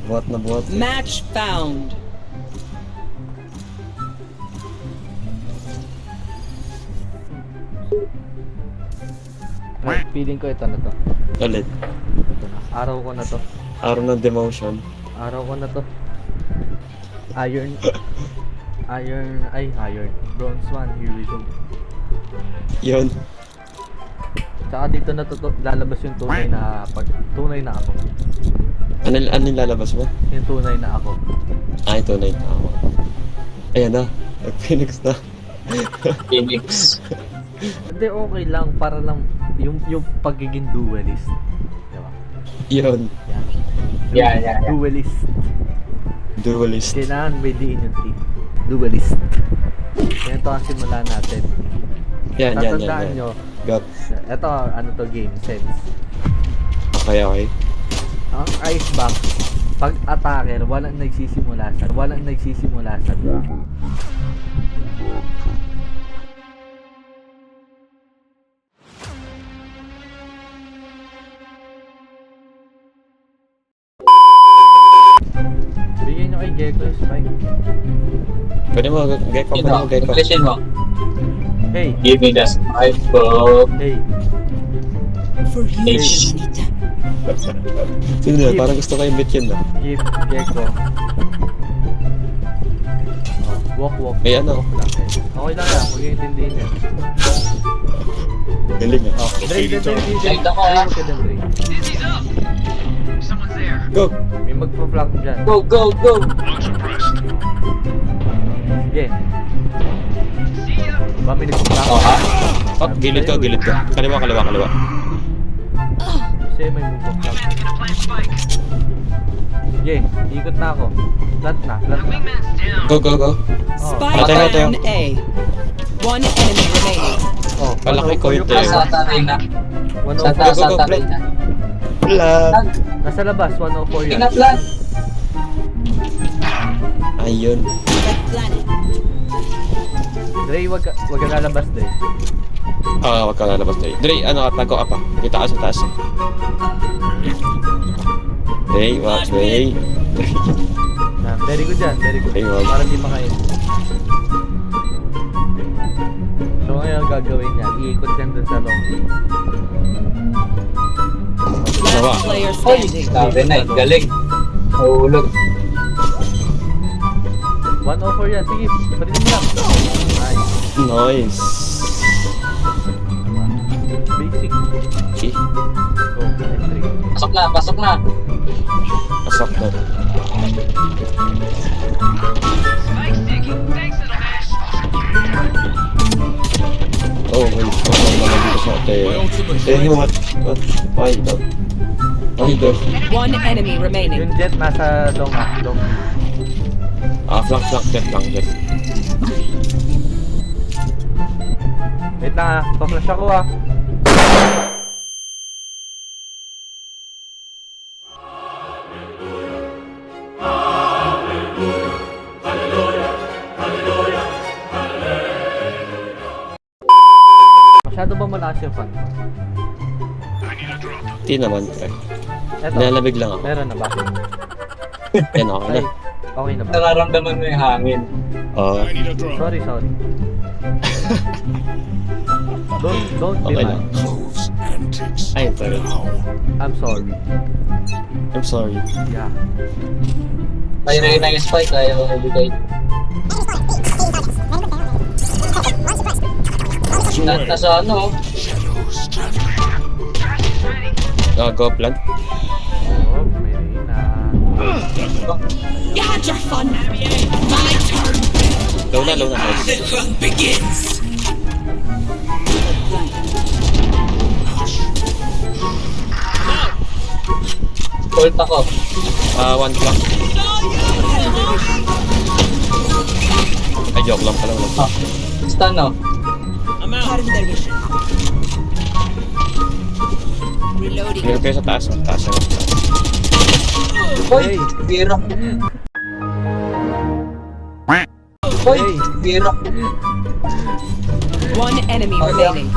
Buhat na buhat. Match found. Right, feeling ko ito na to. Ulit. Ito na. Araw ko na to. Araw ng demotion. Araw ko na to. Iron. Iron. Bronze 1, here we go. Yun. Tsaka dito na to, lalabas yung tunay na ako. Ano yung lalabas mo? Yung tunay na ako. Ay, tunay na ako. Ayan na. Phoenix na. Phoenix. Hindi, okay lang. Para lang yung pagiging duelist. Diba? Yun. Yan. Yeah. Duelist. Duelist. Kailangan may diin yung T. Duelist. Yan ito ang simula natin. Yan. Tatandaan nyo, Got. ito ano to, game sense. Okay. Ang ice box, pag attacker, walang nagsisimula sa bigyan nyo kay Gecko yung spike. Pwede mo, Gecko. Listen mo. Hey, Give me the spike, bro. hey, For you, H. Shanita. Sino na? Parang gusto ko yung bit yun na. give Gecko. Oh, walk. May ano? Walk lang. Okay lang yan, huwag yung intindihin yan. Galing ah. Oh, Dre. Light ako, ah. Dre. Go! May magpa-flank dyan. Go. Sige. Ba may nagpa-flank? Oh, ha? Oh, gilid ka. Kaliwa. Kasi may magpa-flank. Sige, ikot na ako. Plant na. Go. Oh, Spike Patay. down A. One enemy remaining. oh, Malaki ko yung tayo. Sa taray na. Sa Go, taas, go, sa go, taray na. Plan! Nasa labas, 104 yan. Pinaplan. Ayun. Dre, wag ka lalabas, Dre. Wag ka lalabas na Dre, tago ka pa. Kita ka sa taas. Dre. Very good yan, very good. Ay, wag. Para di makain. So ngayon gagawin niya, iikot yan dun sa long range. Nawa. Last player Hoy, standing. sabi na, galing. Mahulog. 104 yan, sige, parinig mo lang. Nice. Nice. Basic. Eh, Go, entry. Pasok na. pasok na. Oh, wait. Pasok naman dito sa tayo. What? Ay, ito. One enemy remaining. Yung jet nasa long. Flank jet. Wait lang ah, pa-flash ako ah. Masyado ba malakas yung fan ko? Di naman, pre. Eto, Nilalamig lang ako. meron na ba? Yan, okay na. Ay, okay na ba? Nararamdaman mo yung hangin. Oo. Sorry. Don't be Okay mad. lang. Ay, sorry. I'm sorry. I'm sorry. Yeah. Tayo na yung spike, kaya ko nabigay. Nasa ano, Go plan. Oh, may na. You had your fun. My turn. Low na. Nice. The hunt begins. ult ako. One flank. Ay, joke lang pala. Ah, stun no. Pardon their mission. Reloading. Meron kayo sa taas. Hoy, bira. Hoy, Hey. bira. One enemy Oh, yeah. remaining.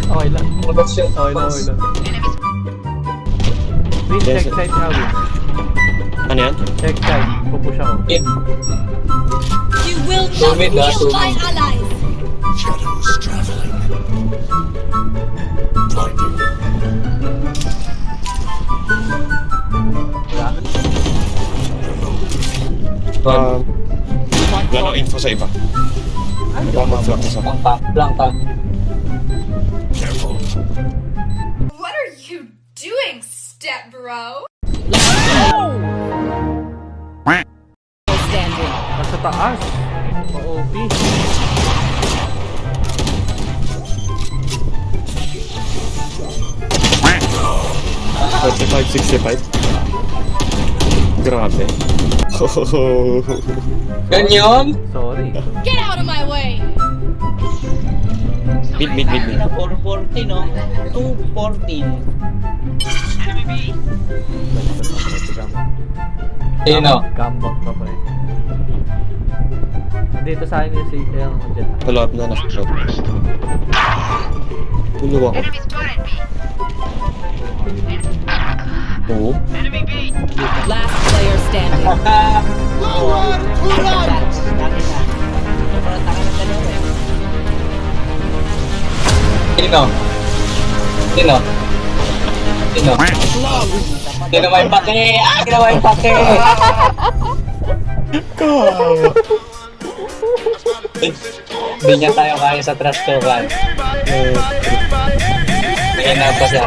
Okay lang. Mabas yun. Okay lang. Win, Yes, check side na win. Ano yan? Check side. Pupush ako. In. You will Two not mid, ah, kill two my mid. allies. Wala. Wala nang info sa iba. Mag-flank isa. Lang tank. What are you doing, step bro? Standing. Nasa taas. Pa-OP. $45, $65. Grabe. Ganyan? Sorry. Get out of my way! Mid. 440, no? 214. Sino? Gambot pa pa eh. Dito sa akin yung safe yung jet. Follow up na nasa shop. Pulo ako. Oo. Last player standing. Sino? Sino? Sino? Sino may pake? Sino may pake? Hindi niya tayo kaya sa trash talk. May na pa siya.